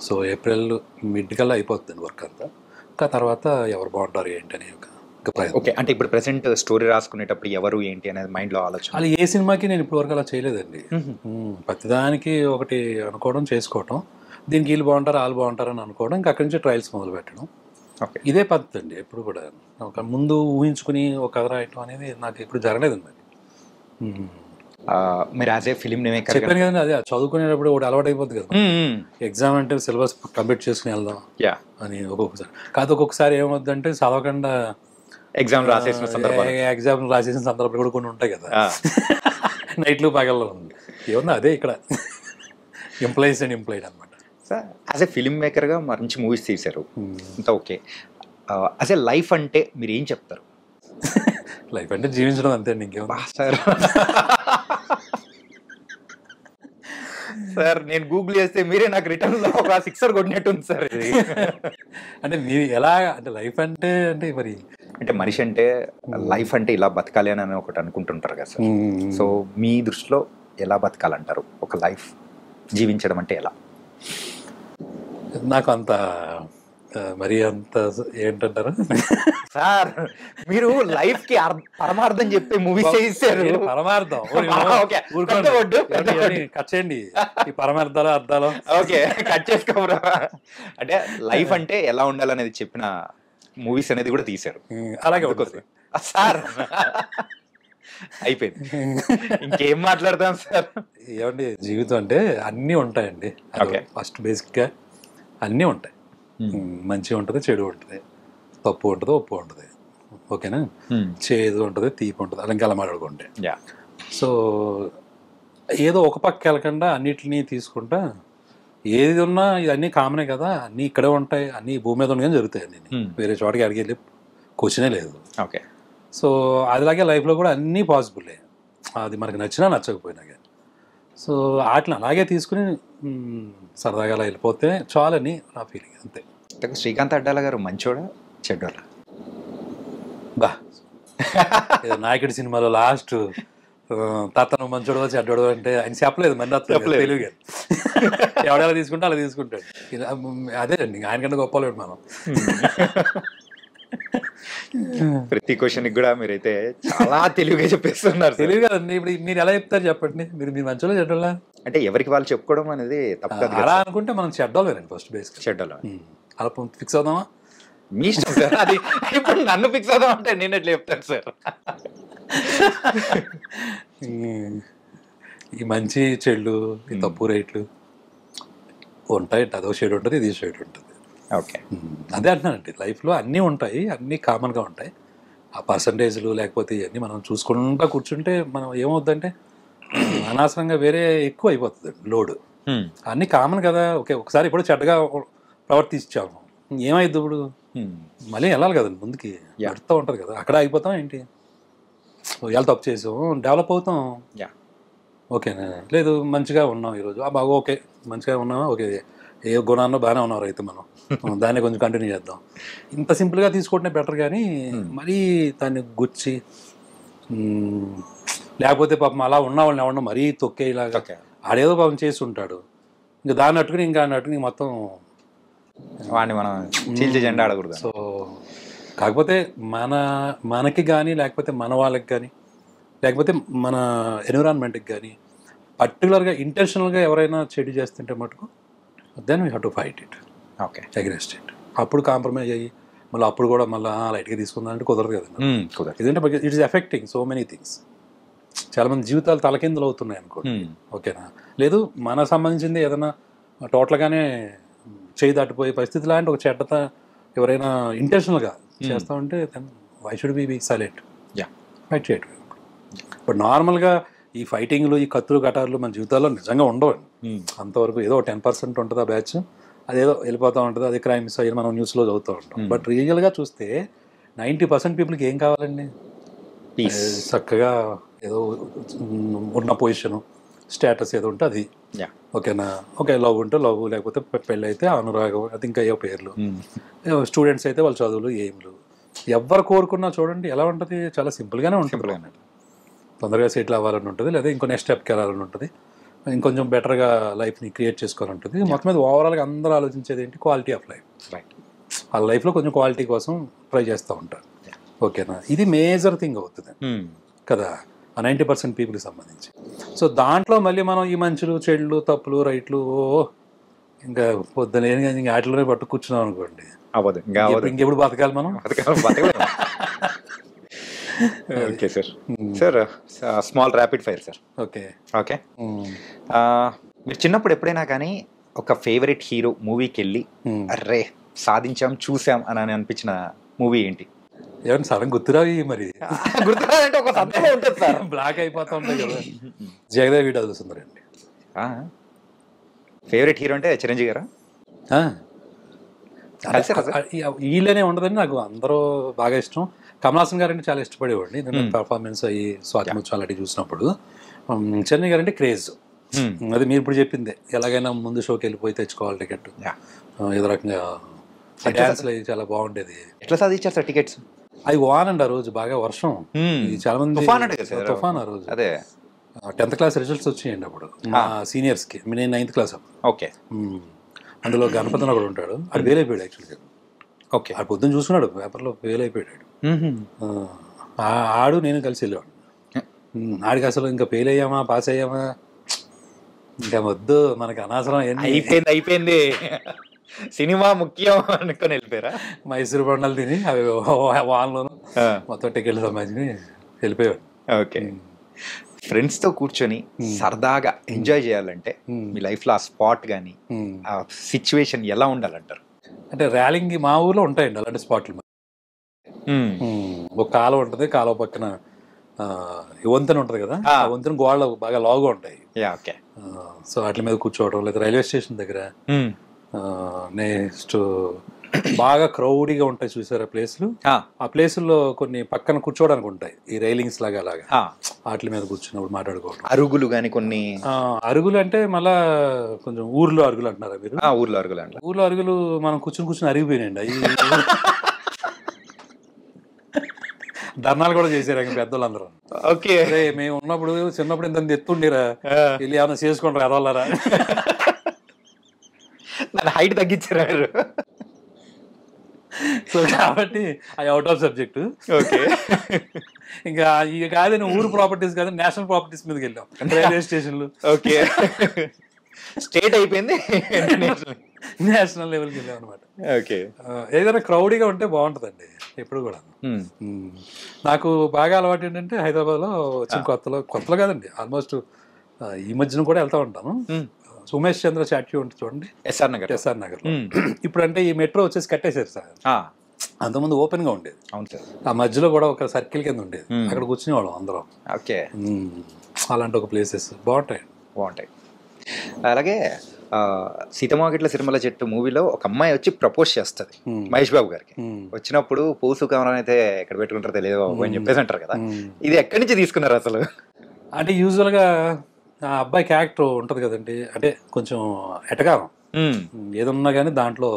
సో ఏప్రిల్ మిడ్ కల్లా అయిపోతుంది వర్క్ అంతా. ఇంకా తర్వాత ఎవరు బాగుంటారు ఏంటి అని ఓకే. అంటే ఇప్పుడు ప్రెసెంట్ స్టోరీ రాసుకునేటప్పుడు ఎవరు ఏంటి అనేది మైండ్లో ఆలోచన? అలా ఏ సినిమాకి నేను ఇప్పటివరకు అలా చేయలేదండి. ప్రతిదానికి ఒకటి అనుకోవడం, చేసుకోవటం, దీనికి వీళ్ళు బాగుంటారు వాళ్ళు బాగుంటారు అని అనుకోవడం, ఇంకా అక్కడి నుంచి ట్రయల్స్ మొదలు పెట్టడం. ఇదే పద్ధతి అండి ఎప్పుడు కూడా. ఒక ముందు ఊహించుకుని ఒక కథ రాయటం అనేది నాకు ఇప్పుడు జరగలేదండి. మీరు యాజ్ ఏ ఫిలిం మేకర్ చెప్పాను కదండి, అదే చదువుకునేటప్పుడు ఒకటి అలవాటు అయిపోద్ది కదా. ఎగ్జామ్ అంటే సిలబస్ కంప్లీట్ చేసుకుని వెళ్దాం అని ఒక్కొక్కసారి. కాదు ఒక్కొక్కసారి ఏమవుద్దంటే చదవకుండా ఎగ్జామ్ రాసేసిన సందర్భాలు కూడా కొన్ని ఉంటాయి కదా, నైట్లు పగల్లో ఉంది. ఏమన్నా అదే ఇక్కడ ఎంప్లాయీస్ అండ్ ఎంప్లాయిడ్ అనమాట. సార్ యాజ్ ఏ ఫిలిం మేకర్గా మంచి మూవీస్ తీశారు, అంతా ఓకే. యాజ్ ఏ లైఫ్ అంటే మీరు ఏం చెప్తారు? లైఫ్ అంటే జీవించడం అంతే, ఇంకేం సార్. సార్ నేను గూగుల్ చేస్తే మీరే నాకు రిటర్న్ లో ఒక సిక్సర్ కొట్టినట్టుంది సార్ ఇది. అంటే మీరు ఎలా అంటే లైఫ్ అంటే అంటే మరి అంటే మనిషి అంటే లైఫ్ అంటే ఇలా బతకాలి అని ఒకటి అనుకుంటుంటారు కదా సార్. సో మీ దృష్టిలో ఎలా బతకాలంటారు? ఒక లైఫ్ జీవించడం అంటే ఎలా? నాకు అంత మరి అంత ఏంటంటారు సార్, మీరు లైఫ్ కి పరమార్థం చెప్పే మూవీస్ చేశారు. పరమార్థం ఓకే, కట్ చేయండి ఈ పరమార్థాలు అర్థాలు. ఓకే, కట్ చేసుకోరా. అంటే లైఫ్ అంటే ఎలా ఉండాలనేది చెప్పిన మూవీస్ అనేది కూడా తీశారు. అలాగే ఉంటుంది సార్. అయిపోయింది, ఇంకేం మాట్లాడతాం సార్. ఏమండి జీవితం అంటే అన్నీ ఉంటాయండి. ఫస్ట్ బేసిక్గా అన్నీ ఉంటాయి. మంచి ఉంటుంది, చెడు ఉంటుంది, తప్పు ఉంటుంది, ఒప్పు ఉంటుంది. ఓకేనా? చేదు ఉంటుంది, తీపి ఉంటుంది, అలా ఇంకా అలా మాట్లాడుకుంటే. సో ఏదో ఒక పక్క వెళ్ళకుండా అన్నిటినీ తీసుకుంటా ఏది ఉన్నా ఇవన్నీ కామనే కదా, అన్నీ ఇక్కడే ఉంటాయి, అన్నీ భూమి మీద ఉండగానే జరుగుతాయి. అన్నీ వేరే చోటకి అడిగి వెళ్ళి క్వశ్చనే లేదు. ఓకే. సో అదిలాగే లైఫ్లో కూడా అన్నీ పాసిబులే, అది మనకి నచ్చినా నచ్చకపోయినా కానీ. సో వాటిని అలాగే తీసుకుని సరదాగా అలా వెళ్ళిపోతే చాలని నా ఫీలింగ్, అంతే. శ్రీకాంత్ అడ్డాల గారు మంచోడా చెడ్డోడా? బా ఏదో నాయకుడి సినిమాలో లాస్ట్ తాతను మంచోడు చెడ్డోడు అంటే ఆయన చెప్పలేదు, మన తెలుగు ఎవడెలా తీసుకుంటే అలా తీసుకుంటాడు. అదే అండి, ఆయనకంటే గొప్పలేడు మనం. ప్రతి క్వశ్చన్ కూడా మీరైతే చాలా తెలివిగా చెప్పేస్తున్నారు. తెలివి కదండి. ఇప్పుడు మీరు ఎలా చెప్తారు చెప్పండి? మీరు మంచోళ్ళ చెడ్డోళ్ళ అంటే ఎవరికి వాళ్ళు చెప్పుకోవడం అనేది తప్పదు. అలా అనుకుంటే మనం చెడ్డోళ్ళేనండి ఫస్ట్ బేస్. చెడ్డోళ్ళ అలా ఫిక్స్ అవుదామా? మీ ఇష్టం సార్. అది ఇప్పుడు నన్ను ఫిక్స్ అవుదాం అంటే నేను ఎట్లా చెప్తాను సార్? ఈ మంచి చెడు, ఈ తప్పు రేట్లు ఉంటాయి. అదో షేడ్ ఉంటుంది, ఇది షేడ్ ఉంటుంది. ఓకే, అదే అంటున్నానండి, లైఫ్లో అన్నీ ఉంటాయి, అన్నీ కామన్గా ఉంటాయి. ఆ పర్సంటేజ్లు లేకపోతే ఇవన్నీ మనం చూసుకుంటూ కూర్చుంటే మనం ఏమవుద్దంటే అనవసరంగా వేరే ఎక్కువ అయిపోతుంది లోడ్. అన్నీ కామన్ కదా. ఓకే, ఒకసారి ఇప్పుడు చెడ్డగా ప్రవర్తించాము, ఏమైద్ది ఇప్పుడు? మళ్ళీ వెళ్ళాలి కదండి ముందుకి, ఎడుతూ ఉంటుంది కదా. అక్కడ ఆగిపోతాం ఏంటి? ఎలా తప్పు చేసాం, డెవలప్ అవుతాం. ఓకేనా? లేదు మంచిగా ఉన్నాం ఈరోజు, బాగా ఓకే మంచిగా ఉన్నామా, ఓకే ఏ గుణాల్లో బాగానే ఉన్నారు అయితే మనం దాన్ని కొంచెం కంటిన్యూ చేద్దాం. ఇంత సింపుల్గా తీసుకోవటమే బెటర్. కానీ మరీ దాన్ని గుచ్చి లేకపోతే పాపం అలా ఉన్న వాళ్ళని ఎవరన్నా మరీ తొక్కే ఇలాగా ఆడేదో పాపం చేసి ఉంటాడు, ఇంకా దాన్ని అట్టుకుని ఇంకా అట్టుకుని మొత్తం వాడిని మనం చీల్చి జెండా ఆడకూడదు. సో కాకపోతే మనకి కానీ లేకపోతే మన వాళ్ళకి కానీ లేకపోతే మన ఎన్విరాన్మెంట్కి కానీ పర్టికులర్గా ఇంటెన్షనల్గా ఎవరైనా చెడు చేస్తుంటే మటుకు then we have to fight it. Okay, against it. అప్పుడు కాంప్రమైజ్ అయ్యి మళ్ళీ అప్పుడు కూడా మళ్ళీ లైట్గా తీసుకుందాం అంటే కుదరదు కదండి. ఎందుకంటే it is affecting so many things. చాలామంది జీవితాలు తలకిందులు అవుతున్నాయి అనుకోండి. ఓకేనా? లేదు మనకు సంబంధించింది ఏదైనా టోటల్గానే చేయి దాటిపోయే పరిస్థితి లాంటి ఒక చెడ్డత ఎవరైనా ఇంటెన్షనల్గా చేస్తూ ఉంటే why should be silent, fight చేయటం. బట్ నార్మల్గా ఈ ఫైటింగ్లు, ఈ కత్తులు కటార్లు మన జీవితాల్లో నిజంగా ఉండవండి. అంతవరకు ఏదో 10% ఉంటుంది ఆ బ్యాచ్, అదేదో వెళ్ళిపోతూ ఉంటుంది, అది క్రైమ్స్ అయ్యి మనం న్యూస్లో చదువుతూ ఉంటాం. బట్ రియల్గా చూస్తే 90% పీపుల్కి ఏం కావాలండి? చక్కగా ఏదో ఉన్న పొజిషను, స్టేటస్ ఏదో ఉంటే అది. ఓకేనా? ఓకే, లవ్ ఉంటే లవ్, లేకపోతే పెళ్ళి అయితే అనురాగం, అది ఇంకా ఏ పేర్లు. స్టూడెంట్స్ అయితే వాళ్ళ చదువులు, ఎయిమ్లు. ఎవరు కోరుకున్నా చూడండి ఎలా ఉంటుంది, చాలా సింపుల్గానే ఉంటుంది. తొందరగా సెటిల్ అవ్వాలని ఉంటుంది, లేదా ఇంకో నెక్స్ట్ స్టెప్కి వెళ్ళాలని ఉంటుంది, ఇంకొంచెం బెటర్గా లైఫ్ని క్రియేట్ చేసుకోవాలని ఉంటుంది. మొత్తం మీద ఓవరాల్గా అందరూ ఆలోచించేది ఏంటి? Quality of life. వాళ్ళ లైఫ్లో కొంచెం క్వాలిటీ కోసం ట్రై చేస్తూ ఉంటారు. ఓకేనా? ఇది మేజర్ థింగ్ అవుతుంది కదా ఆ 90% పీపుల్కి సంబంధించి. సో దాంట్లో మళ్ళీ మనం ఈ మంచులు, చెడులు, తప్పులు, రైట్లు ఇంకా పొద్దున ఇంకా వాటిలోనే పట్టు కూర్చున్నాం అనుకోండి, ఇంకెప్పుడు బతకాలి మనం? Okay sir. Sir small rapid fire sir. Okay okay. మీరు చిన్నప్పుడు ఎప్పుడైనా కానీ ఒక ఫేవరెట్ హీరో మూవీకి వెళ్ళి అర్రే సాధించాం, చూసాం అని అనిపించిన మూవీ ఏంటి? ఏమన్నా సడన్ గుర్తురావి మరి? గుర్తురాదంటే ఒక సందర్భం ఉంటుంది సార్, బ్లాక్ అయిపోతా ఉంటాయి కదా. జగదేవ్ వీడాల్సి సుందరి అండి ఫేవరెట్ హీరో. అంటే చిరంజీవి గారా? వీళ్ళనే ఉండదని నాకు అందరూ బాగా ఇష్టం. కమల్ హాసన్ గారు అంటే చాలా ఇష్టపడేవాడిని. నేను పర్ఫార్మెన్స్ అయ్యి స్వాతి ముత్యాలు అలాంటివి చూసినప్పుడు. చిరంజీవి గారు అంటే క్రేజ్. అది మీరు ఇప్పుడు చెప్పిందే, ఎలాగైనా ముందు షోకి వెళ్ళిపోయి తెచ్చుకోవాలి టికెట్. ఏదో రకంగా డ్యాన్స్లు అవి చాలా బాగుండేది. ఎట్లా సాధించారు సార్ టికెట్స్? అవి వానండి ఆ రోజు, బాగా వర్షం, చాలా మంది తుఫాన్ ఆ రోజు. అదే 10th క్లాస్ రిజల్ట్స్ వచ్చాయండి అప్పుడు మా సీనియర్స్కి. నేను 9th క్లాస్ అప్పుడు. ఓకే. అందులో గణపతి ఒకడు ఉంటాడు, అది ఫెయిల్ అయిపోయాడు యాక్చువల్గా. ఓకే. ఆడు పొద్దున్న చూసుకున్నాడు పేపర్లో, ఫెయిల్ అయిపోయాడు. ఆడు నేను కలిసి వెళ్ళేవాడు. ఆడికి అసలు ఇంకా ఫెయిల్ అయ్యామా పాస్ అయ్యామా ఇంకా వద్దు మనకి అనవసరం, అయిపోయింది సినిమా ముఖ్యం అనుకొని వెళ్ళిపోయారా? మైసూరు బండలు తిని అవి వాన్లోను మొత్తం టికెట్లు సంబంధించి వెళ్ళిపోయాడు. ఓకే. ఫ్రెండ్స్తో కూర్చొని సరదాగా ఎంజాయ్ చేయాలంటే మీ లైఫ్లో ఆ స్పాట్ కానీ ఆ సిచ్యువేషన్ ఎలా ఉండాలంటారు? అంటే ర్యాలింగ్ మా ఊర్లో ఉంటాయండి అలాంటి స్పాట్లు. ఒక కాలువ ఉంటుంది, కాలువ పక్కన వంతెన ఉంటుంది కదా, ఆ వంతెన గోడలు బాగా లావుగా ఉంటాయి. ఓకే. సో వాటి మీద కూర్చోవడం, లేదా రైల్వే స్టేషన్ దగ్గర నెక్స్ట్ బాగా క్రౌడీగా ఉంటాయి చూసారా ప్లేస్లు, ఆ ప్లేసుల్లో కొన్ని పక్కన కూర్చోవడానికి ఉంటాయి ఈ రైలింగ్స్ లాగా అలాగా, వాటి మీద కూర్చున్నప్పుడు మాట్లాడుకోవడం. అరుగులు కానీ కొన్ని అరుగులు అంటే మళ్ళా కొంచెం ఊర్లో అరుగులు అంటున్నారా మీరు? ఊర్లో అరుగులు అంటే ఊర్లో అరుగులు మనం కూర్చుని అరిగిపోయినాయండి అవి. ధర్నాలు కూడా చేశారు ఇంకా పెద్దోళ్ళందరూ. ఓకే. అదే మేము ఉన్నప్పుడు చిన్నప్పుడు ఇంత ఎత్తుండిరా, వెళ్ళి ఏమైనా చేసుకుంటారు కదవాళ్ళరా, హైట్ తగ్గించారు. సో కాబట్టి అది అవుట్ ఆఫ్ సబ్జెక్ట్. ఓకే. ఇంకా ఇక కాదు ఊరు ప్రాపర్టీస్ కాదు, నేషనల్ ప్రాపర్టీస్ మీదకి వెళ్ళాం, రైల్వే స్టేషన్లు. ఓకే. స్టేట్ అయిపోయింది, నేషనల్ లెవెల్కి వెళ్ళాం అనమాట. ఓకే. ఏదైనా క్రౌడీగా ఉంటే బాగుంటుందండి ఎప్పుడు కూడా. నాకు బాగా అలవాటు ఏంటంటే హైదరాబాద్లో వచ్చిన కొత్తలో కాదండి, ఆల్మోస్ట్ ఈ మధ్యన కూడా వెళ్తా ఉంటాను. ఉమేష్ చంద్ర చాట్యూ ఉంటుంది చూడండి, ఎస్ఆర్ నగర్. ఇప్పుడు అంటే ఈ మెట్రో వచ్చేసి కట్టేశారు సార్, అంతకుముందు ఓపెన్ గా ఉండేది. అవును సార్. ఆ మధ్యలో కూడా ఒక సర్కిల్ కింద ఉండేది, అక్కడ కూర్చునేవాళ్ళం అందరం. ఓకే. అలాంటి ఒక ప్లేసెస్ బాగుంటాయి. అలాగే సీతమ్మగిట్ల సిరిమల చెట్టు మూవీలో ఒక అమ్మాయి వచ్చి ప్రపోజ్ చేస్తుంది మహేష్ బాబు గారికి. వచ్చినప్పుడు పూసు కమరం అయితే ఎక్కడ పెట్టుకుంటారో తెలియదు అని చెప్పేసి అంటారు కదా, ఇది ఎక్కడి నుంచి తీసుకున్నారు అసలు? అంటే యూజువల్ గా ఆ అబ్బాయి క్యారెక్టర్ ఉంటుంది కదండి, అంటే కొంచెం ఎటకారం ఏదన్నా కానీ దాంట్లో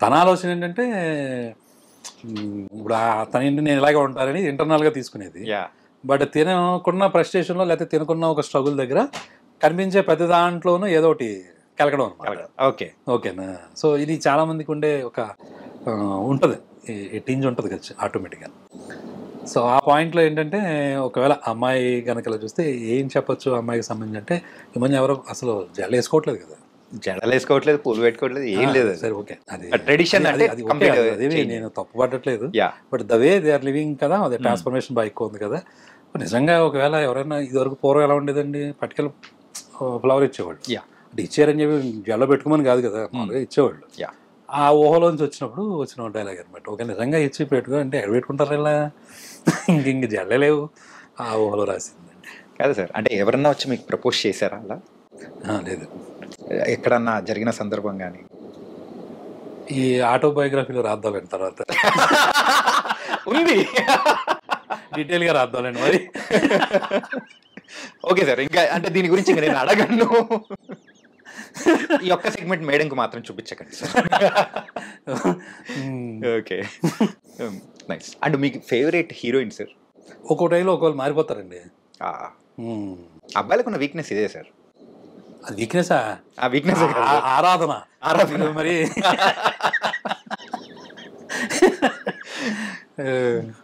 తన ఆలోచన ఏంటంటే ఇప్పుడు తన ఇంటి నేను ఇలాగే ఉంటానని ఇంటర్నల్గా తీసుకునేది. బట్ తినకున్న ఫ్రస్ట్రేషన్లో లేకపోతే తినకున్న ఒక స్ట్రగుల్ దగ్గర కనిపించే ప్రతి దాంట్లోనూ ఏదో ఒకటి కలగడం అనమాట. ఓకేనా? సో ఇది చాలా మందికి ఉండే ఒక ఉంటుంది, టింజ్ ఉంటుంది కదా ఆటోమేటిక్గా. సో ఆ పాయింట్లో ఏంటంటే ఒకవేళ అమ్మాయి కనుక ఇలా చూస్తే ఏం చెప్పొచ్చు అమ్మాయికి సంబంధించి అంటే, ఈ మధ్య ఎవరో అసలు జడలు వేసుకోవట్లేదు కదా, జడలు వేసుకోవట్లేదు, పూలు పెట్టుకోవట్లేదు, ఏం లేదు. సరే ఓకే, అది ట్రెడిషన్, అదేమి నేను తప్పు పట్టట్లేదు. But the way they are living కదా, అదే ట్రాన్స్ఫర్మేషన్ బాగా ఎక్కువ ఉంది కదా. నిజంగా ఒకవేళ ఎవరైనా ఇదివరకు పూర్వం ఎలా ఉండేదండి, పట్టుకెళ్ళి ఫ్లవర్ ఇచ్చేవాళ్ళు, అంటే ఇచ్చారని చెప్పి జడలో పెట్టుకోమని కాదు కదా, మామూలుగా ఇచ్చేవాళ్ళు. ఆ ఊహలోంచి వచ్చిన డైలాగ్ అనమాట. ఓకే, నిజంగా ఇచ్చి పెట్టుకో అంటే ఎక్కడ పెట్టుకుంటారు ఇలా, ఇంక జడలేవు, ఆ ఊహలో రాసిందండి. కాదు సార్, అంటే ఎవరన్నా వచ్చి మీకు ప్రపోజ్ చేశారా అలా? లేదు. ఎక్కడన్నా జరిగిన సందర్భం కానీ? ఈ ఆటోబయోగ్రఫీలో రాద్దామండి తర్వాత ఉంది, డీటెయిల్గా రాద్దామండి మరి. ఓకే సార్, ఇంకా అంటే దీని గురించి నేను అడగను. ఈ ఒక్క సెగ్మెంట్ మేడంకి మాత్రం చూపించకండి సార్. Okay, nice. అండ్ మీకు ఫేవరెట్ హీరోయిన్ సార్? ఒక్కో టైంలో ఒకళ్ళు మారిపోతారండి. అబ్బాయిలకు ఉన్న వీక్నెస్ ఇదే సార్. అది వీక్నెస్, ఆ వీక్నెస్ ఆరాధన మరి.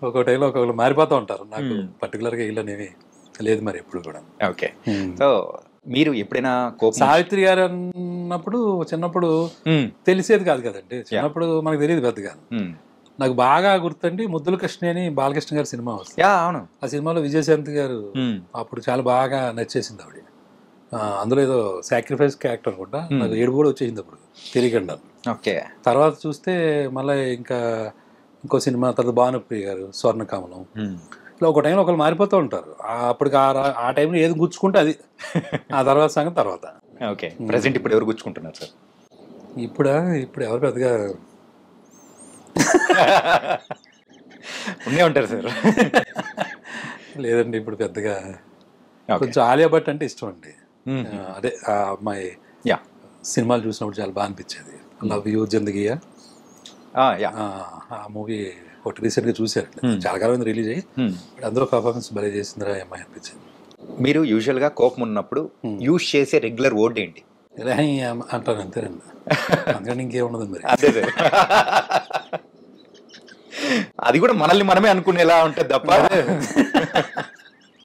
ఒక్కో టైంలో ఒక్కొక్కరు మారిపోతూ ఉంటారు. నాకు పర్టికులర్గా వీళ్ళనేవి లేదు మరి ఎప్పుడు కూడా. ఓకే. సో మీరు ఎప్పుడైనా సావిత్రి గారు అన్నప్పుడు చిన్నప్పుడు తెలిసేది కాదు కదండి, చిన్నప్పుడు మనకు తెలియదు పెద్దగా. నాకు బాగా గుర్తండి ముద్దుల కృష్ణ అని బాలకృష్ణ గారి సినిమా వస్తుంది. అవును, ఆ సినిమాలో విజయశాంతి గారు అప్పుడు చాలా బాగా నచ్చేసింది ఆవిడ. అందులో ఏదో సాక్రిఫైస్ క్యారెక్టర్ అనుకుంటా, నాకు ఏడుపు కూడా వచ్చేసింది అప్పుడు తెలియకుండా. ఓకే. తర్వాత చూస్తే మళ్ళీ ఇంకో సినిమా తర్వాత భానుప్రియ గారు స్వర్ణకమలం, ఇలా ఒక టైంలో ఒకరు మారిపోతూ ఉంటారు. అప్పటికి ఆ టైంలో ఏది గుచ్చుకుంటే అది, ఆ తర్వాత సంగతి తర్వాత. ఓకే. ప్రెసెంట్ ఇప్పుడు ఎవరు గుచ్చుకుంటున్నారు సార్? ఇప్పుడు ఎవరు పెద్దగా ఉండే ఉంటారు సార్. లేదండి ఇప్పుడు పెద్దగా. కొంచెం ఆలియా భట్ అంటే ఇష్టం అండి. అదే ఆ అమ్మాయి యా సినిమాలు చూసినప్పుడు చాలా బాగా అనిపించేది. లవ్ యూ జిందగీయా యా ఆ మూవీ ఒకటి రీసెంట్గా చూశారు, చాలా కాలం రిలీజ్ అయ్యి, బట్ అందులో పర్ఫార్మెన్స్ భలే చేసిందిరా ఈ అమ్మాయి అనిపించింది. మీరు యూజువల్గా కోపం ఉన్నప్పుడు యూజ్ చేసే రెగ్యులర్ వర్డ్ ఏంటి? ఇలా అంటాను అంతేనండి, అందుకని ఇంకేముండదు మరి. అదే అది కూడా మనల్ని మనమే అనుకునేలా ఉంటుంది తప్ప.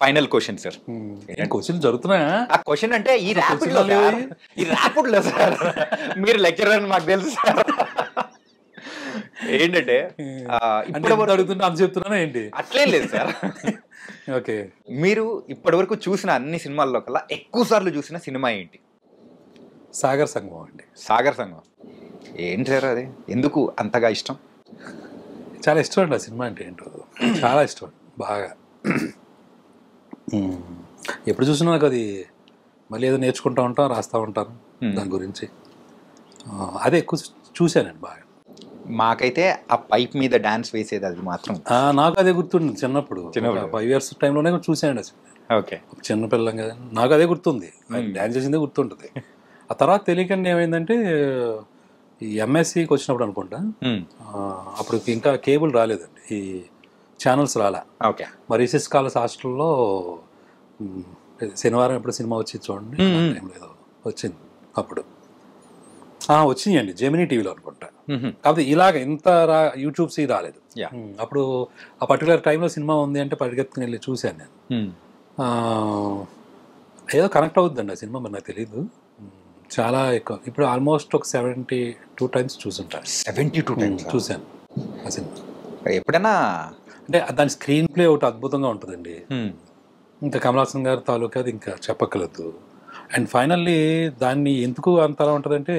ఫైనల్ క్వశ్చన్ సార్, క్వశ్చన్ జరుగుతున్నాయా? ఆ క్వశ్చన్ అంటే ఈ ర్యాపిడ్లో సార్, మీరు లెక్చరర్ అని మాకు తెలుసు సార్. ఏంటంటే ఇప్పుడు అడుగుతున్నా అని చెప్తున్నానా ఏంటి? అట్లేం లేదు సార్. ఓకే, మీరు ఇప్పటి వరకు చూసిన అన్ని సినిమాల్లో కల్లా ఎక్కువ సార్లు చూసిన సినిమా ఏంటి? సాగర్ సంగమం అండి. సాగర్ సంగమం ఏంటి సార్ అది? ఎందుకు అంతగా ఇష్టం? చాలా ఇష్టం అండి ఆ సినిమా అంటే ఏంటో, చాలా ఇష్టం బాగా. ఎప్పుడు చూసినా నాకు అది మళ్ళీ ఏదో నేర్చుకుంటూ ఉంటాం, రాస్తూ ఉంటాను దాని గురించి. అదే ఎక్కువ చూశానండి బాగా. మాకైతే ఆ పైప్ మీద డాన్స్ వేసేది అది మాత్రం నాకు అదే గుర్తుంది. చిన్నప్పుడు 5 years టైంలోనే చూశానండి అసలు. ఓకే, చిన్నపిల్లం కదా, నాకు అదే గుర్తుంది, డాన్స్ చేసిందే గుర్తుంటుంది. ఆ తర్వాత తెలియకండి ఏమైందంటే ఈ ఎంఎస్సికి వచ్చినప్పుడు అనుకుంటా, అప్పుడు ఇంకా కేబుల్ రాలేదండి, ఈ ఛానల్స్ రాలా. ఓకే, మరి రిసెస్ కాలేజ్ హాస్టల్లో శనివారం ఎప్పుడు సినిమా వచ్చింది చూడండి, ఏదో వచ్చింది అప్పుడు. వచ్చినాయండి జెమినీ టీవీలో అనుకుంటా. కాకపోతే ఇలాగ ఇంత యూట్యూబ్స్ రాలేదు. అప్పుడు ఆ పర్టికులర్ టైంలో సినిమా ఉంది అంటే పరిగెత్తుకుని వెళ్ళి చూశాను నేను. ఏదో కనెక్ట్ అవుతుందండి ఆ సినిమా, మరి నాకు తెలీదు. చాలా ఎక్కువ, ఇప్పుడు ఆల్మోస్ట్ ఒక 72 times చూసుంటాను. 72 times చూశాను ఆ సినిమా. ఎప్పుడైనా అంటే దాని స్క్రీన్ ప్లే ఒకటి అద్భుతంగా ఉంటుందండి. ఇంకా కమల్ హాసన్ గారి తాలూకా అది ఇంకా చెప్పక్కర్లేదు. అండ్ ఫైనల్లీ దాన్ని ఎందుకు అంతలా ఉంటుందంటే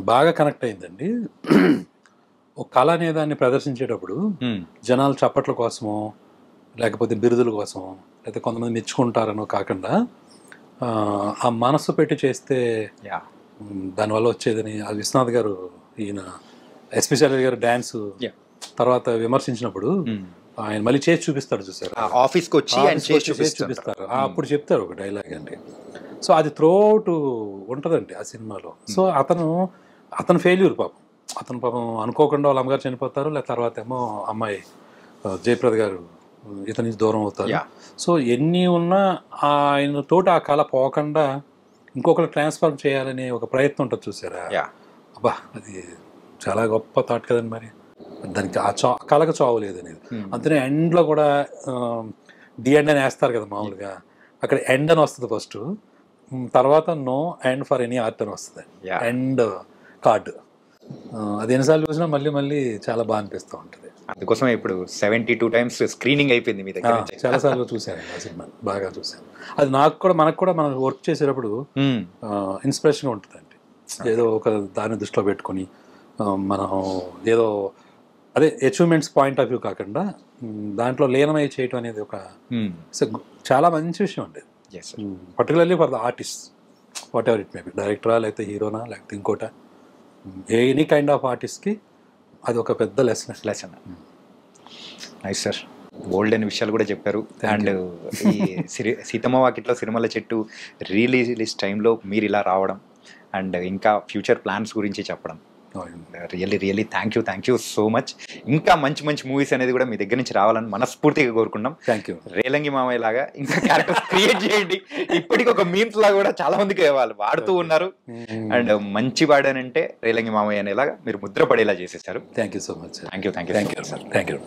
బాగా కనెక్ట్ అయిందండి. ఒక కళ అనే దాన్ని ప్రదర్శించేటప్పుడు జనాలు చప్పట్ల కోసమో లేకపోతే బిరుదుల కోసమో లేకపోతే కొంతమంది మెచ్చుకుంటారనో కాకుండా ఆ మనసు పెట్టి చేస్తే దానివల్ల వచ్చేదని ఆ విశ్వనాథ్ గారు, ఈయన ఎస్పెషల్ గారు డ్యాన్స్ తర్వాత విమర్శించినప్పుడు ఆయన మళ్ళీ చేసి చూపిస్తాడు చూసారు, ఆఫీస్కి వచ్చి చూపిస్తారు. అప్పుడు చెప్తారు ఒక డైలాగ్ అండి. సో అది త్రూఅవుట్ ఉంటుందండి ఆ సినిమాలో. సో అతను ఫెయిల్యూర్ పాపం, అతను పాపం అనుకోకుండా వాళ్ళ అమ్మగారు చనిపోతారు, లేదా తర్వాత ఏమో అమ్మాయి జయప్రద గారు ఇతని నుంచి దూరం అవుతారు. సో ఎన్ని ఉన్నా ఆయన తోటి ఆ కళ పోకుండా ఇంకొకరు ట్రాన్స్ఫార్మ్ చేయాలనే ఒక ప్రయత్నం ఉంటుంది చూసారా. అబ్బా అది చాలా గొప్ప థాట్ కదండి. మరి దానికి ఆ కళకు చావు లేదు అనేది. అంతనే ఎండ్లో కూడా డి ఎండ్ అని వేస్తారు కదా మామూలుగా, అక్కడ ఎండ్ అని వస్తుంది ఫస్ట్, తర్వాత no end for any art అని వస్తుంది, ఎండ్ కార్డ్. అది ఎన్నిసార్లు చూసినా మళ్ళీ మళ్ళీ చాలా బాగా అనిపిస్తూ ఉంటుంది. అందుకోసం ఇప్పుడు 72 times స్క్రీనింగ్ అయిపోయింది మీ దగ్గర. చాలా సార్లు చూశాను ఆ సినిమా, బాగా చూశాను. అది మనకు కూడా మనం వర్క్ చేసేటప్పుడు ఇన్స్పిరేషన్గా ఉంటుందండి. ఏదో ఒక దాన్ని దృష్టిలో పెట్టుకొని మనం ఏదో అదే అచీవ్మెంట్స్ పాయింట్ ఆఫ్ వ్యూ కాకుండా దాంట్లో లీనమై చేయటం అనేది ఒక చాలా మంచి విషయం అండి. Particularly for the artist, whatever it may be, డైరెక్టరా లేకపోతే హీరోనా లేకపోతే ఇంకోట, ఎనీ కైండ్ ఆఫ్ ఆర్టిస్ట్కి అది ఒక పెద్ద లెసన్. నైస్ సార్, గోల్డెన్ విషయాలు కూడా చెప్పారు. అండ్ ఈ సీతమ్మ వాకిట్లో సిరిమల్ల చెట్టు రిలీజ్ టైంలో మీరు ఇలా రావడం అండ్ ఇంకా ఫ్యూచర్ ప్లాన్స్ గురించి చెప్పడం, really thank you so much. ఇంకా మంచి మూవీస్ అనేది కూడా మీ దగ్గర నుంచి రావాలని మనస్ఫూర్తిగా కోరుకున్నాం. Thank you. రేలంగి మామయ్య లాగా ఇంకా క్యారెక్టర్స్ క్రియేట్ చేయండి. ఇప్పటికి ఒక మీమ్స్ లాగా కూడా చాలా మందికి వాళ్ళు వాడుతూ ఉన్నారు. అండ్ మంచి వాడానంటే రేలంగి మామయ్య అనేలాగా మీరు ముద్ర పడేలా చేసేసారు. Thank you so much. Thank you sir. Thank you.